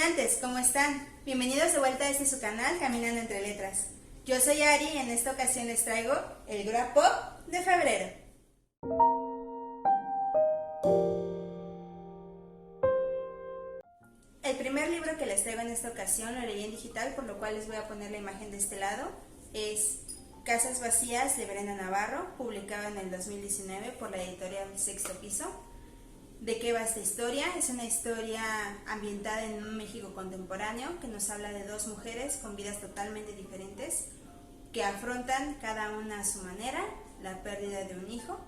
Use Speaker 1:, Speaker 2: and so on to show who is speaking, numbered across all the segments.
Speaker 1: caminantes, ¿cómo están? Bienvenidos de vuelta a este su canal, Caminando Entre Letras. Yo soy Ari y en esta ocasión les traigo el Graph Pop de febrero. El primer libro que les traigo en esta ocasión lo leí en digital, por lo cual les voy a poner la imagen de este lado. Es Casas Vacías de Brenda Navarro, publicado en el 2019 por la editorial Sexto Piso. ¿De qué va esta historia? Es una historia ambientada en un México contemporáneo que nos habla de dos mujeres con vidas totalmente diferentes que afrontan cada una a su manera la pérdida de un hijo.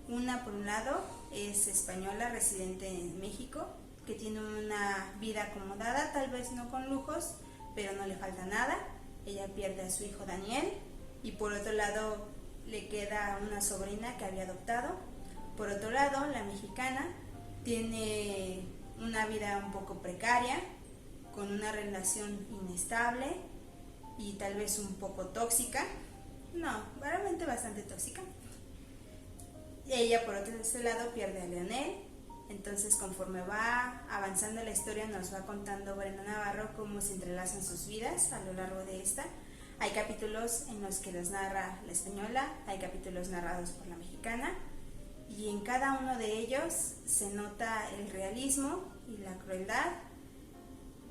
Speaker 1: Una, por un lado, es española, residente en México, que tiene una vida acomodada, tal vez no con lujos, pero no le falta nada. Ella pierde a su hijo Daniel y por otro lado le queda una sobrina que había adoptado. Por otro lado, la mexicana tiene una vida un poco precaria, con una relación inestable y tal vez un poco tóxica. No, realmente bastante tóxica. Y ella, por otro lado, pierde a Leonel. Entonces, conforme va avanzando la historia, nos va contando Brenda Navarro cómo se entrelazan sus vidas a lo largo de esta. Hay capítulos en los que los narra la española, hay capítulos narrados por la mexicana, y en cada uno de ellos se nota el realismo y la crueldad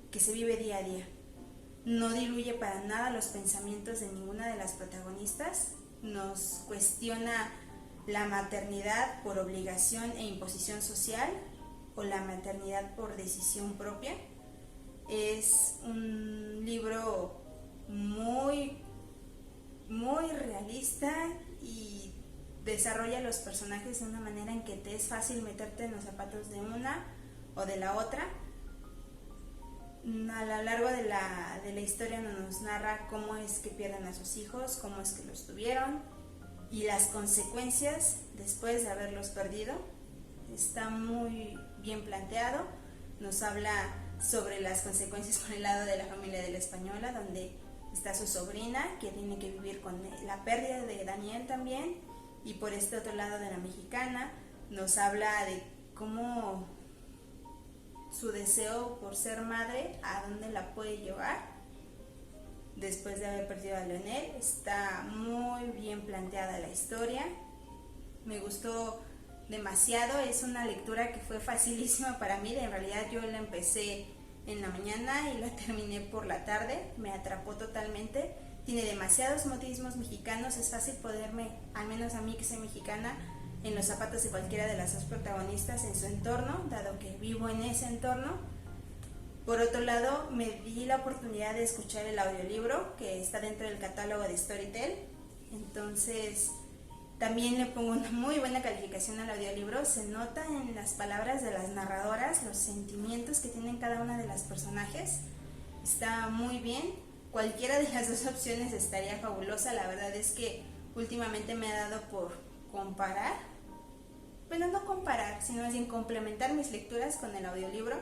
Speaker 1: que se vive día a día. No diluye para nada los pensamientos de ninguna de las protagonistas, nos cuestiona la maternidad por obligación e imposición social o la maternidad por decisión propia. Es un libro muy realista y desarrolla los personajes de una manera en que te es fácil meterte en los zapatos de una o de la otra. A lo largo de la historia nos narra cómo es que pierden a sus hijos, cómo es que los tuvieron y las consecuencias después de haberlos perdido. Está muy bien planteado. Nos habla sobre las consecuencias por el lado de la familia de la española, donde está su sobrina que tiene que vivir con la pérdida de Daniel también, y por este otro lado de la mexicana nos habla de cómo su deseo por ser madre, a dónde la puede llevar después de haber perdido a Leonel. Está muy bien planteada la historia, me gustó demasiado. Es una lectura que fue facilísima para mí. En realidad yo la empecé en la mañana y la terminé por la tarde, me atrapó totalmente. Tiene demasiados modismos mexicanos, es fácil ponerme, al menos a mí que soy mexicana, en los zapatos de cualquiera de las dos protagonistas en su entorno, dado que vivo en ese entorno. Por otro lado, me di la oportunidad de escuchar el audiolibro que está dentro del catálogo de Storytel, entonces también le pongo una muy buena calificación al audiolibro. Se nota en las palabras de las narradoras los sentimientos que tienen cada una de las personajes. Está muy bien. Cualquiera de las dos opciones estaría fabulosa. La verdad es que últimamente me ha dado por comparar, bueno, no comparar, sino más bien complementar mis lecturas con el audiolibro.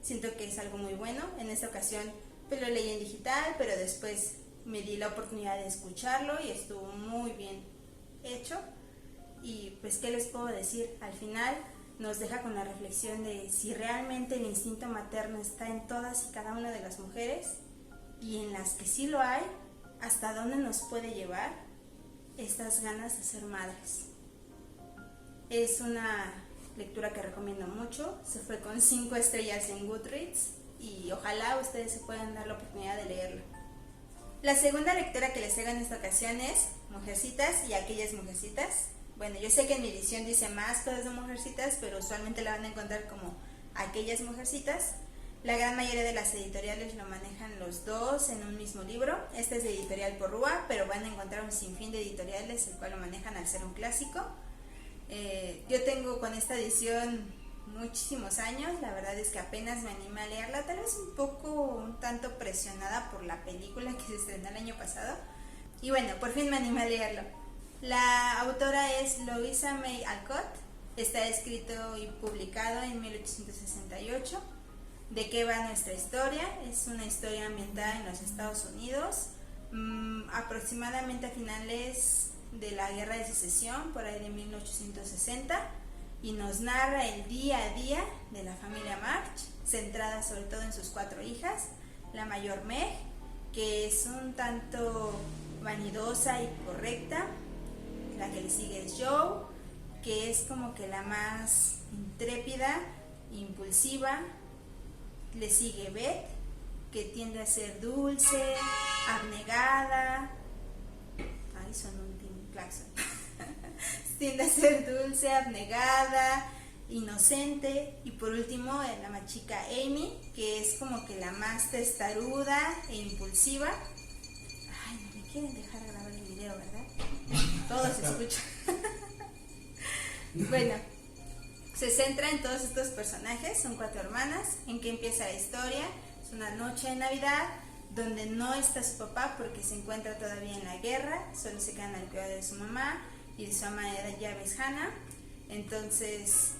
Speaker 1: Siento que es algo muy bueno. En esta ocasión pues lo leí en digital, pero después me di la oportunidad de escucharlo y estuvo muy bien hecho. Y pues qué les puedo decir, al final nos deja con la reflexión de si realmente el instinto materno está en todas y cada una de las mujeres, y en las que sí lo hay, hasta dónde nos puede llevar estas ganas de ser madres. Es una lectura que recomiendo mucho. Se fue con 5 estrellas en Goodreads y ojalá ustedes se puedan dar la oportunidad de leerlo. La segunda lectura que les traigo en esta ocasión es Mujercitas y aquellas mujercitas. Bueno, yo sé que en mi edición dice más cosas de mujercitas, pero usualmente la van a encontrar como aquellas mujercitas. La gran mayoría de las editoriales lo manejan los dos en un mismo libro. Este es de Editorial Porrúa, pero van a encontrar un sinfín de editoriales el cual lo manejan al ser un clásico. Yo tengo con esta edición muchísimos años, la verdad es que apenas me animé a leerla, tal vez un tanto presionada por la película que se estrenó el año pasado. Y bueno, por fin me animé a leerlo. La autora es Louisa May Alcott, está escrito y publicado en 1868. ¿De qué va nuestra historia? Es una historia ambientada en los Estados Unidos, aproximadamente a finales de la Guerra de Secesión, por ahí de 1860. y nos narra el día a día de la familia March, centrada sobre todo en sus 4 hijas, la mayor Meg, que es un tanto vanidosa y correcta, la que le sigue es Joe, que es como que la más intrépida, impulsiva, le sigue Beth, que tiende a ser dulce, abnegada, ay, son un claxon, tiende a ser dulce, abnegada, inocente, y por último la más chica Amy, que es como que la más testaruda e impulsiva. Ay, no me quieren dejar grabar el video, ¿verdad? Todo se escucha. Bueno, se centra en todos estos personajes, son 4 hermanas. ¿En qué empieza la historia? Es una noche de Navidad donde no está su papá porque se encuentra todavía en la guerra, solo se quedan al cuidado de su mamá y de su ama de llaves Hannah. Entonces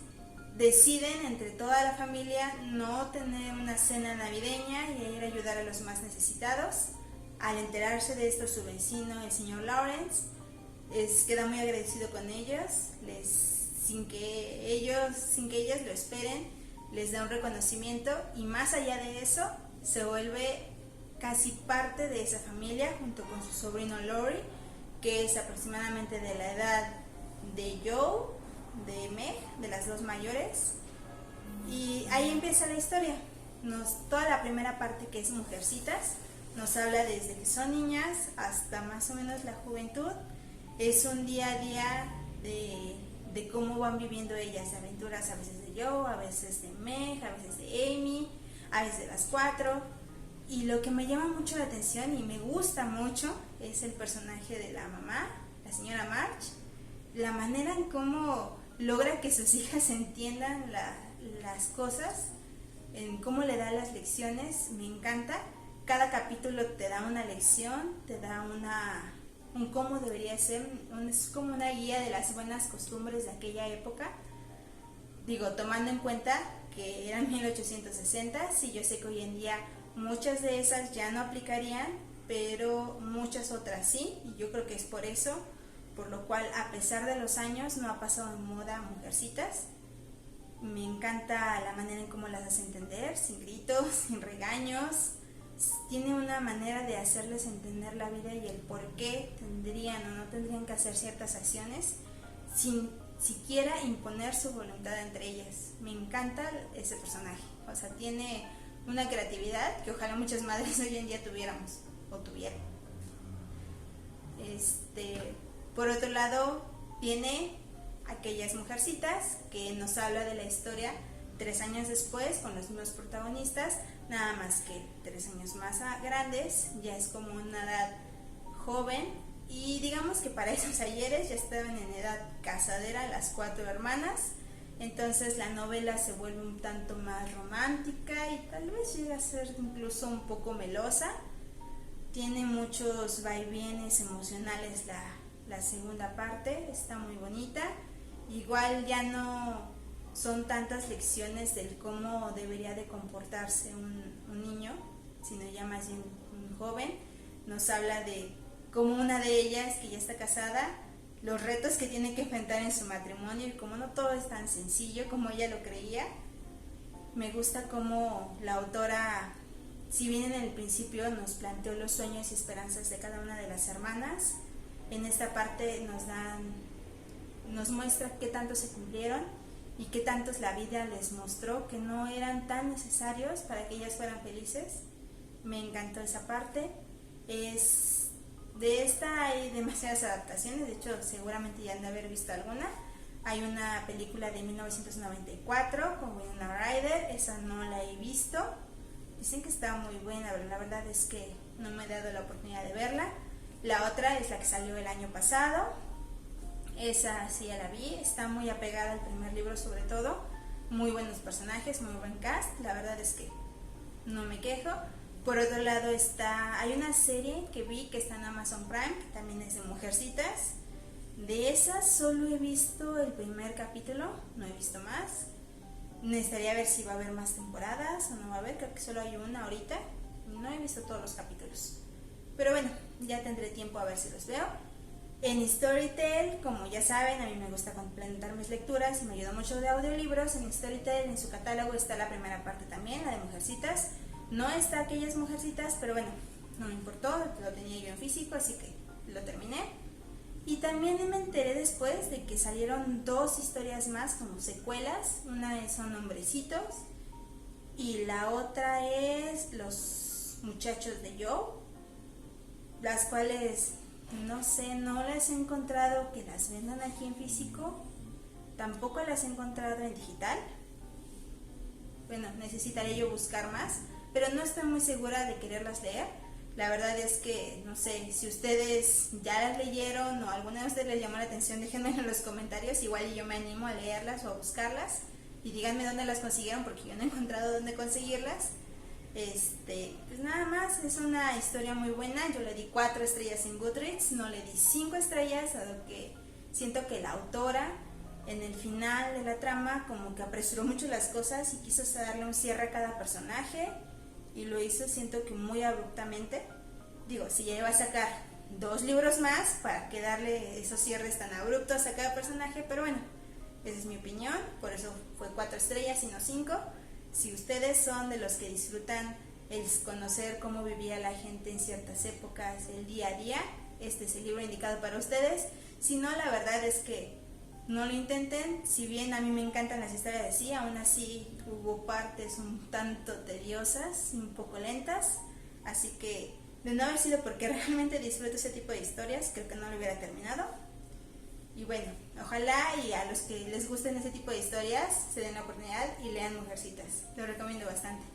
Speaker 1: deciden entre toda la familia no tener una cena navideña y ir a ayudar a los más necesitados. Al enterarse de esto, su vecino, el señor Lawrence, queda muy agradecido con ellos, sin que ellos lo esperen, les da un reconocimiento, y más allá de eso se vuelve casi parte de esa familia junto con su sobrino Laurie, que es aproximadamente de la edad de Joe, de Meg, de las 2 mayores. Y ahí empieza la historia. Toda la primera parte, que es Mujercitas, nos habla desde que son niñas hasta más o menos la juventud. Es un día a día de cómo van viviendo ellas, de aventuras, a veces de Joe, a veces de Meg, a veces de Amy, a veces de las 4. Y lo que me llama mucho la atención y me gusta mucho es el personaje de la mamá, la señora March, la manera en cómo logra que sus hijas entiendan las cosas, en cómo le da las lecciones. Me encanta. Cada capítulo te da una lección, te da un cómo debería ser, es como una guía de las buenas costumbres de aquella época. Digo, tomando en cuenta que eran 1860, sí, yo sé que hoy en día muchas de esas ya no aplicarían, pero muchas otras sí, y yo creo que es por eso, por lo cual a pesar de los años no ha pasado de moda Mujercitas. Me encanta la manera en cómo las hace entender, sin gritos, sin regaños. Tiene una manera de hacerles entender la vida y el por qué tendrían o no tendrían que hacer ciertas acciones sin siquiera imponer su voluntad entre ellas. Me encanta ese personaje, o sea, tiene una creatividad que ojalá muchas madres hoy en día tuviéramos o tuvieran. Por otro lado, tiene Aquellas Mujercitas, que nos habla de la historia 3 años después con los mismos protagonistas, nada más que 3 años más grandes. Ya es como una edad joven, y digamos que para esos ayeres ya estaban en edad casadera las 4 hermanas. Entonces la novela se vuelve un tanto más romántica y tal vez llega a ser incluso un poco melosa. Tiene muchos vaivienes emocionales la segunda parte, está muy bonita. Igual ya no son tantas lecciones del cómo debería de comportarse un niño, sino ya más bien un joven. Nos habla de cómo una de ellas, que ya está casada, los retos que tiene que enfrentar en su matrimonio y cómo no todo es tan sencillo como ella lo creía. Me gusta cómo la autora, si bien en el principio nos planteó los sueños y esperanzas de cada una de las hermanas, en esta parte nos muestra qué tanto se cumplieron y qué tantos la vida les mostró que no eran tan necesarios para que ellas fueran felices. Me encantó esa parte. De esta hay demasiadas adaptaciones, de hecho seguramente ya han de haber visto alguna. Hay una película de 1994 con Winona Ryder, esa no la he visto. Dicen que está muy buena, pero la verdad es que no me he dado la oportunidad de verla. La otra es la que salió el año pasado, esa sí ya la vi, está muy apegada al primer libro sobre todo, muy buenos personajes, muy buen cast, la verdad es que no me quejo. Por otro lado hay una serie que vi que está en Amazon Prime, que también es de Mujercitas. De esas solo he visto el primer capítulo, no he visto más. Necesitaría ver si va a haber más temporadas o no va a haber, creo que solo hay una ahorita, no he visto todos los capítulos. Pero bueno, ya tendré tiempo a ver si los veo. En Storytel, como ya saben, a mí me gusta complementar mis lecturas y me ayuda mucho de audiolibros. En Storytel, en su catálogo, está la primera parte también, la de Mujercitas. No está Aquellas Mujercitas, pero bueno, no me importó, lo tenía yo en físico, así que lo terminé. Y también me enteré después de que salieron 2 historias más como secuelas. Una son Hombrecitos y la otra es Los Muchachos de Joe, las cuales no sé, no las he encontrado que las vendan aquí en físico, tampoco las he encontrado en digital. Bueno, necesitaré yo buscar más, pero no estoy muy segura de quererlas leer. La verdad es que, no sé, si ustedes ya las leyeron o alguna de ustedes les llamó la atención, déjenme en los comentarios, igual yo me animo a leerlas o a buscarlas y díganme dónde las consiguieron porque yo no he encontrado dónde conseguirlas. Pues nada más, es una historia muy buena. Yo le di 4 estrellas en Goodreads, no le di 5 estrellas, dado que siento que la autora en el final de la trama como que apresuró mucho las cosas y quiso darle un cierre a cada personaje y lo hizo, siento que muy abruptamente. Digo, si ya iba a sacar 2 libros más, para que darle esos cierres tan abruptos a cada personaje, pero bueno, esa es mi opinión, por eso fue 4 estrellas y no 5. Si ustedes son de los que disfrutan el conocer cómo vivía la gente en ciertas épocas, el día a día, este es el libro indicado para ustedes. Si no, la verdad es que no lo intenten. Si bien a mí me encantan las historias de sí, aún así hubo partes un tanto tediosas, un poco lentas, así que de no haber sido porque realmente disfruto ese tipo de historias, creo que no lo hubiera terminado. Y bueno, ojalá y a los que les gusten ese tipo de historias se den la oportunidad y lean Mujercitas. Lo recomiendo bastante.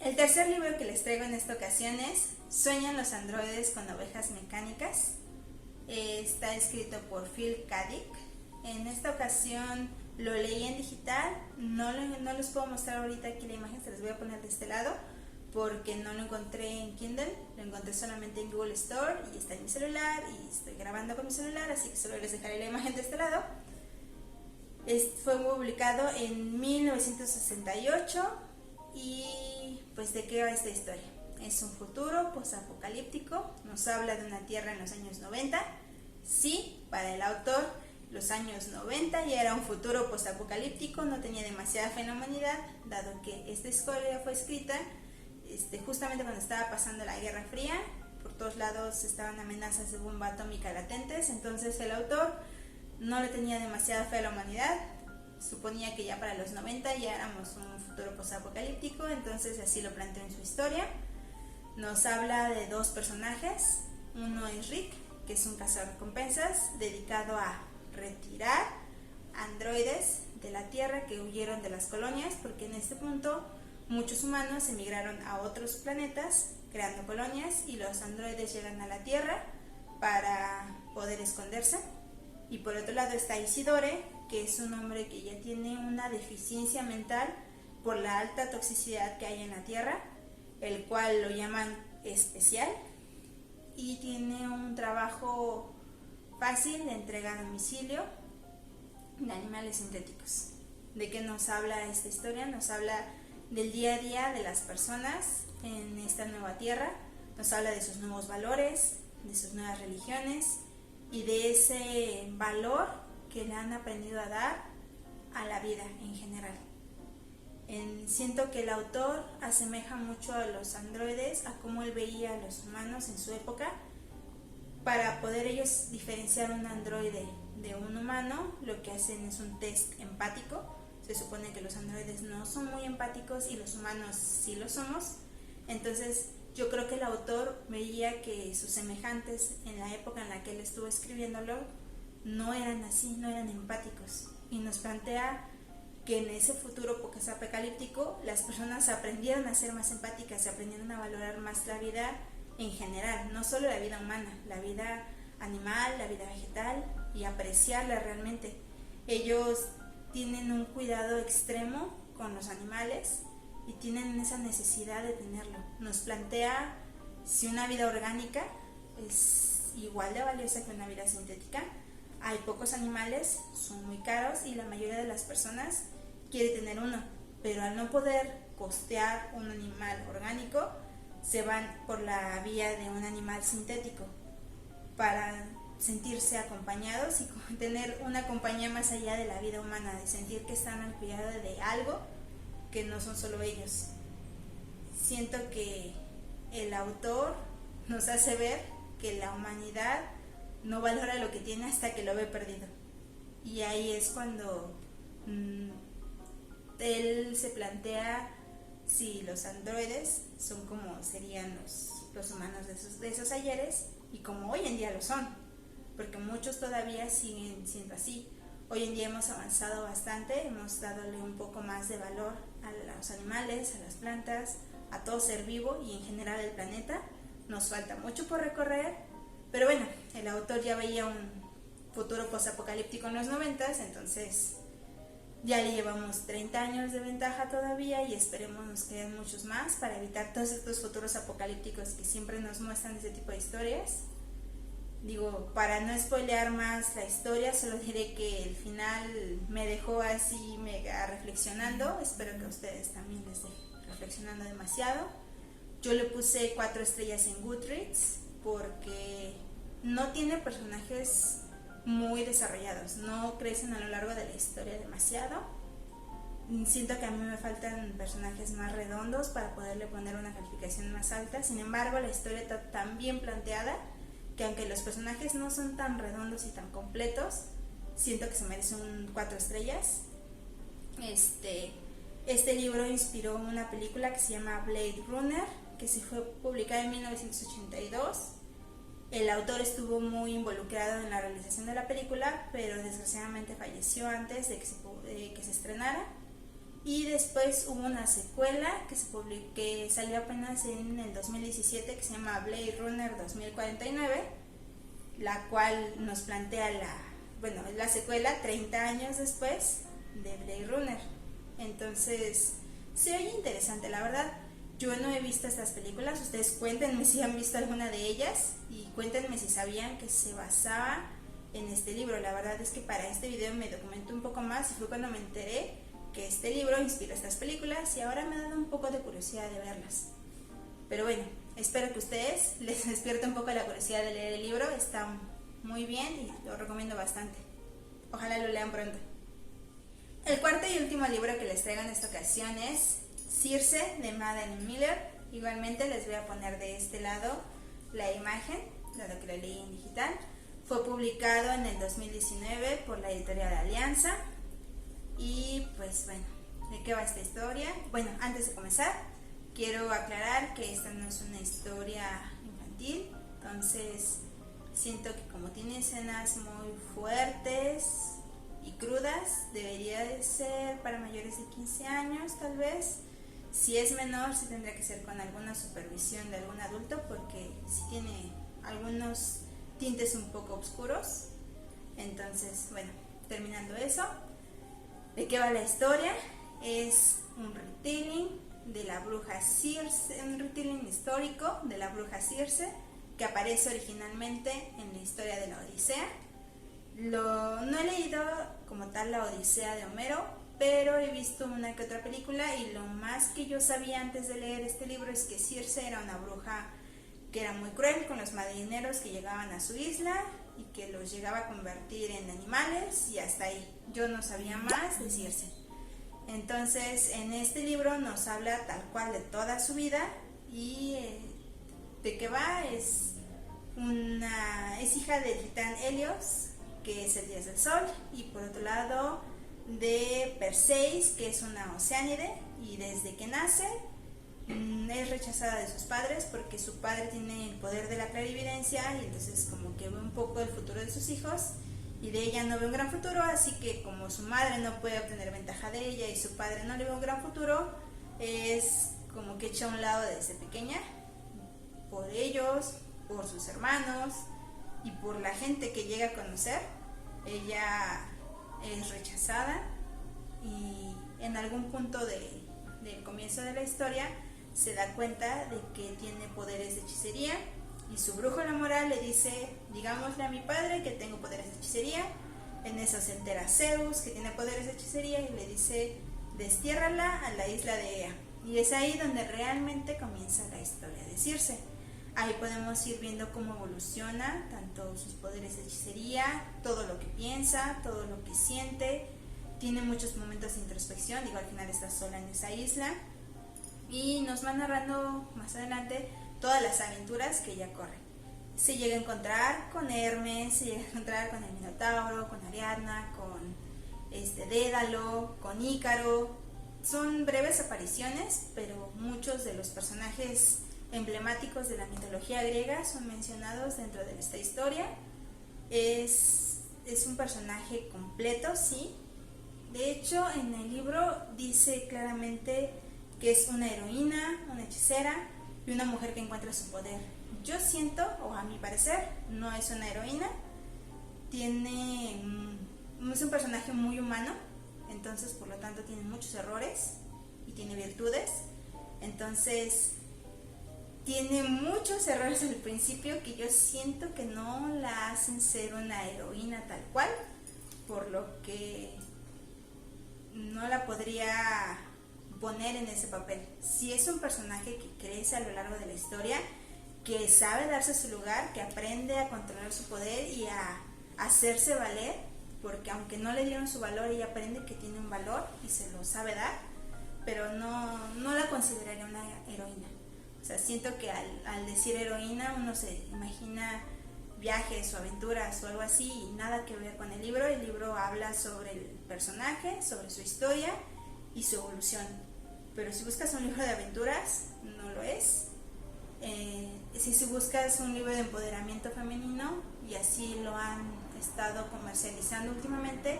Speaker 1: El tercer libro que les traigo en esta ocasión es Sueñan los androides con ovejas mecánicas. Está escrito por Phil K. Dick. En esta ocasión lo leí en digital. No les puedo mostrar ahorita aquí la imagen, se las voy a poner de este lado porque no lo encontré en Kindle, lo encontré solamente en Google Store y está en mi celular y estoy grabando con mi celular, así que solo les dejaré la imagen de este lado. Fue publicado en 1968 y pues ¿de qué va esta historia? Es un futuro posapocalíptico, nos habla de una tierra en los años 90. Sí, para el autor los años 90 ya era un futuro posapocalíptico, no tenía demasiada fe en la humanidad, dado que esta historia fue escrita justamente cuando estaba pasando la Guerra Fría. Por todos lados estaban amenazas de bomba atómica latentes, entonces el autor no le tenía demasiada fe a la humanidad, suponía que ya para los 90 ya éramos un futuro posapocalíptico, entonces así lo planteó en su historia. Nos habla de 2 personajes, uno es Rick, que es un cazarrecompensas dedicado a retirar androides de la Tierra que huyeron de las colonias, porque en este punto muchos humanos emigraron a otros planetas creando colonias y los androides llegan a la Tierra para poder esconderse. Y por otro lado está Isidore, que es un hombre que ya tiene una deficiencia mental por la alta toxicidad que hay en la Tierra, el cual lo llaman especial y tiene un trabajo fácil de entrega a domicilio de animales sintéticos. ¿De qué nos habla esta historia? Nos habla del día a día de las personas en esta nueva tierra, nos habla de sus nuevos valores, de sus nuevas religiones y de ese valor que le han aprendido a dar a la vida en general. Siento que el autor asemeja mucho a los androides, a cómo él veía a los humanos en su época. Para poder ellos diferenciar un androide de un humano, lo que hacen es un test empático. Se supone que los androides no son muy empáticos y los humanos sí lo somos. Entonces yo creo que el autor veía que sus semejantes en la época en la que él estuvo escribiéndolo no eran así, no eran empáticos, y nos plantea que en ese futuro posapocalíptico las personas aprendieron a ser más empáticas, aprendieron a valorar más la vida en general, no solo la vida humana, la vida animal, la vida vegetal, y apreciarla realmente. Ellos tienen un cuidado extremo con los animales y tienen esa necesidad de tenerlo. Nos plantea si una vida orgánica es igual de valiosa que una vida sintética. Hay pocos animales, son muy caros y la mayoría de las personas quiere tener uno, pero al no poder costear un animal orgánico se van por la vía de un animal sintético. para sentirse acompañados y tener una compañía más allá de la vida humana, de sentir que están al cuidado de algo que no son solo ellos. Siento que el autor nos hace ver que la humanidad no valora lo que tiene hasta que lo ve perdido. Y ahí es cuando él se plantea si los androides son como serían los humanos de esos ayeres, y como hoy en día lo son, porque muchos todavía siguen siendo así. Hoy en día hemos avanzado bastante, hemos dadole un poco más de valor a los animales, a las plantas, a todo ser vivo y en general al planeta. Nos falta mucho por recorrer, pero bueno, el autor ya veía un futuro posapocalíptico en los 90s, entonces ya le llevamos 30 años de ventaja todavía y esperemos nos queden muchos más para evitar todos estos futuros apocalípticos que siempre nos muestran ese tipo de historias. Digo, para no spoilear más la historia, solo diré que el final me dejó así mega reflexionando. Espero que a ustedes también les deje reflexionando demasiado. Yo le puse 4 estrellas en Goodreads porque no tiene personajes muy desarrollados, no crecen a lo largo de la historia demasiado. Siento que a mí me faltan personajes más redondos para poderle poner una calificación más alta. Sin embargo, la historia está tan bien planteada que aunque los personajes no son tan redondos y tan completos, siento que se merece un 4 estrellas. Este libro inspiró una película que se llama Blade Runner, que se fue publicada en 1982. El autor estuvo muy involucrado en la realización de la película, pero desgraciadamente falleció antes de que se estrenara. Y después hubo una secuela que salió apenas en el 2017, que se llama Blade Runner 2049, la cual nos plantea la secuela 30 años después de Blade Runner. Entonces, se oye interesante, la verdad. Yo no he visto estas películas, ustedes cuéntenme si han visto alguna de ellas y cuéntenme si sabían que se basaba en este libro. La verdad es que para este video me documenté un poco más y fue cuando me enteré que este libro inspiró estas películas y ahora me ha dado un poco de curiosidad de verlas. Pero bueno, espero que a ustedes les despierte un poco la curiosidad de leer el libro, está muy bien y lo recomiendo bastante. Ojalá lo lean pronto. El cuarto y último libro que les traigo en esta ocasión es Circe de Madeline Miller. Igualmente les voy a poner de este lado la imagen, dado que lo leí en digital. Fue publicado en el 2019 por la editorial Alianza. Y pues bueno, ¿de qué va esta historia? Bueno, antes de comenzar, quiero aclarar que esta no es una historia infantil. Entonces siento que como tiene escenas muy fuertes y crudas, debería de ser para mayores de 15 años tal vez. Si es menor, sí tendría que ser con alguna supervisión de algún adulto, porque sí tiene algunos tintes un poco oscuros. Entonces, bueno, terminando eso, ¿de qué va la historia? Es un retelling de la bruja Circe, un retelling histórico de la bruja Circe, que aparece originalmente en la historia de la Odisea. No he leído como tal la Odisea de Homero, pero he visto una que otra película y lo más que yo sabía antes de leer este libro es que Circe era una bruja que era muy cruel con los marineros que llegaban a su isla y que los llegaba a convertir en animales y hasta ahí. Yo no sabía más de Circe. Entonces en este libro nos habla tal cual de toda su vida y de qué va. Es hija del titán Helios, que es el dios del sol, y por otro lado de Perseis, que es una oceánide, y desde que nace es rechazada de sus padres porque su padre tiene el poder de la clarividencia y entonces como que ve un poco el futuro de sus hijos y de ella no ve un gran futuro, así que como su madre no puede obtener ventaja de ella y su padre no le ve un gran futuro, es como que echa a un lado desde pequeña por ellos, por sus hermanos y por la gente que llega a conocer. Ella es rechazada y en algún punto del comienzo de la historia se da cuenta de que tiene poderes de hechicería y su brújula moral le dice: digámosle a mi padre que tengo poderes de hechicería. En eso se entera Zeus que tiene poderes de hechicería y le dice: destiérrala a la isla de Ea. Y es ahí donde realmente comienza la historia de Circe. Ahí podemos ir viendo cómo evoluciona, tanto sus poderes de hechicería, todo lo que piensa, todo lo que siente. Tiene muchos momentos de introspección, digo, al final está sola en esa isla. Y nos va narrando más adelante todas las aventuras que ella corre. Se llega a encontrar con Hermes, se llega a encontrar con el Minotauro, con Ariadna, con Dédalo, con Ícaro. Son breves apariciones, pero muchos de los personajes emblemáticos de la mitología griega son mencionados dentro de esta historia. Es un personaje completo, sí. De hecho, en el libro dice claramente que es una heroína, una hechicera y una mujer que encuentra su poder. Yo siento, o a mi parecer, no es una heroína. Es un personaje muy humano, entonces por lo tanto tiene muchos errores y tiene virtudes. Entonces tiene muchos errores al principio que yo siento que no la hacen ser una heroína tal cual, por lo que no la podría poner en ese papel. Si es un personaje que crece a lo largo de la historia, que sabe darse su lugar, que aprende a controlar su poder y a hacerse valer, porque aunque no le dieron su valor, ella aprende que tiene un valor y se lo sabe dar, pero no la consideraría una heroína. O sea, siento que al decir heroína uno se imagina viajes o aventuras o algo así y nada que ver con el libro. El libro habla sobre el personaje, sobre su historia y su evolución. Pero si buscas un libro de aventuras, no lo es. Si buscas un libro de empoderamiento femenino, y así lo han estado comercializando últimamente,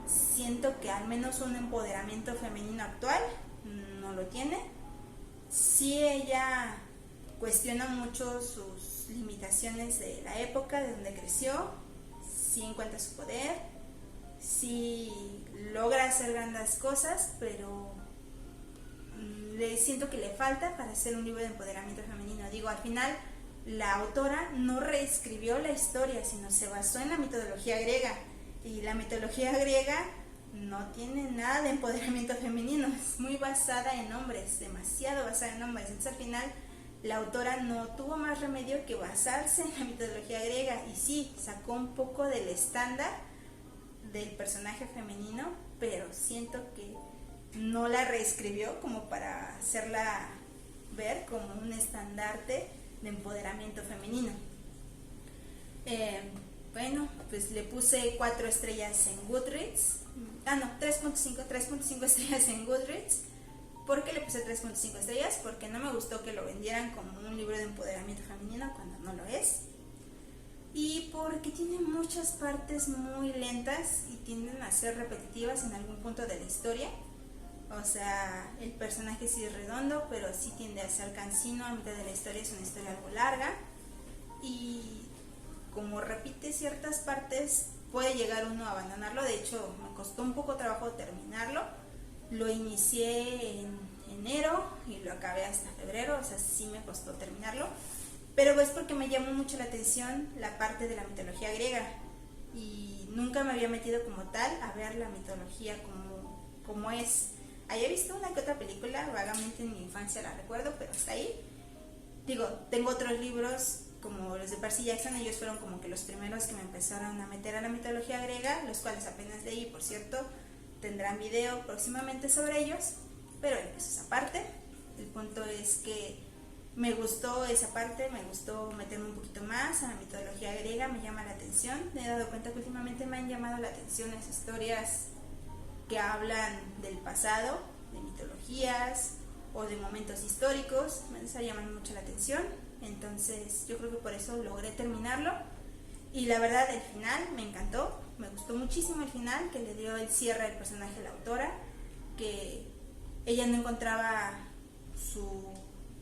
Speaker 1: siento que al menos un empoderamiento femenino actual no lo tiene. Sí, ella cuestiona mucho sus limitaciones de la época de donde creció, sí encuentra su poder, sí logra hacer grandes cosas, pero le siento que le falta para hacer un libro de empoderamiento femenino. Digo, al final la autora no reescribió la historia, sino se basó en la mitología griega, y la mitología griega no tiene nada de empoderamiento femenino, es muy basada en hombres, demasiado basada en hombres. Entonces al final la autora no tuvo más remedio que basarse en la mitología griega, y sí, sacó un poco del estándar del personaje femenino, pero siento que no la reescribió como para hacerla ver como un estandarte de empoderamiento femenino. Bueno, pues le puse 4 estrellas en Goodreads. 3.5 estrellas en Goodreads. ¿Por qué le puse 3.5 estrellas? Porque no me gustó que lo vendieran como un libro de empoderamiento femenino cuando no lo es. Y porque tiene muchas partes muy lentas y tienden a ser repetitivas en algún punto de la historia. O sea, el personaje sí es redondo, pero sí tiende a ser cansino a mitad de la historia. Es una historia algo larga y como repite ciertas partes puede llegar uno a abandonarlo. De hecho, me costó un poco trabajo terminarlo. Lo inicié en enero y lo acabé hasta febrero, o sea, sí me costó terminarlo, pero es porque me llamó mucho la atención la parte de la mitología griega y nunca me había metido como tal a ver la mitología como es. Había visto una que otra película, vagamente en mi infancia la recuerdo, pero hasta ahí. Digo, tengo otros libros como los de Percy Jackson, ellos fueron como que los primeros que me empezaron a meter a la mitología griega, los cuales apenas leí, por cierto, tendrán video próximamente sobre ellos, pero eso es aparte. El punto es que me gustó esa parte, me gustó meterme un poquito más a la mitología griega, me llama la atención. Me he dado cuenta que últimamente me han llamado la atención las historias que hablan del pasado, de mitologías o de momentos históricos, me llaman mucho la atención. Entonces yo creo que por eso logré terminarlo, y la verdad el final me encantó, me gustó muchísimo el final que le dio el cierre al personaje de la autora, que ella no encontraba su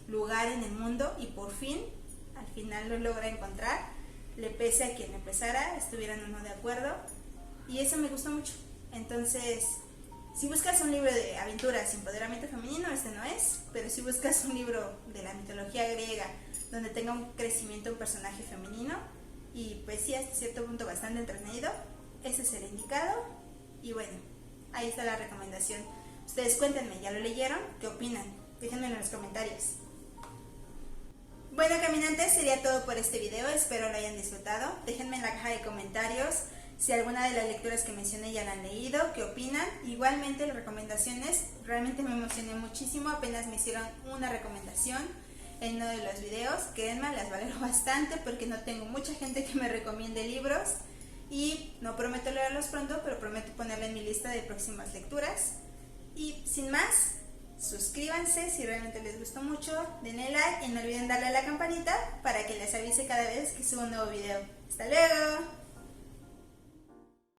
Speaker 1: lugar en el mundo y por fin al final lo logra encontrar, le pese a quien empezara, estuvieran o no de acuerdo, y eso me gustó mucho. Entonces, si buscas un libro de aventuras y empoderamiento femenino, este no es, pero si buscas un libro de la mitología griega donde tenga un crecimiento un personaje femenino y pues sí, hasta cierto punto bastante entretenido, ese es el indicado. Y bueno, ahí está la recomendación. Ustedes cuéntenme, ¿ya lo leyeron? ¿Qué opinan? Déjenmelo en los comentarios. Bueno, caminantes, sería todo por este video, espero lo hayan disfrutado. Déjenme en la caja de comentarios si alguna de las lecturas que mencioné ya la han leído, qué opinan. Igualmente las recomendaciones, realmente me emocioné muchísimo, apenas me hicieron una recomendación en uno de los videos, créanme, las valoro bastante porque no tengo mucha gente que me recomiende libros y no prometo leerlos pronto, pero prometo ponerla en mi lista de próximas lecturas. Y sin más, suscríbanse si realmente les gustó mucho, denle like y no olviden darle a la campanita para que les avise cada vez que subo un nuevo video. ¡Hasta luego!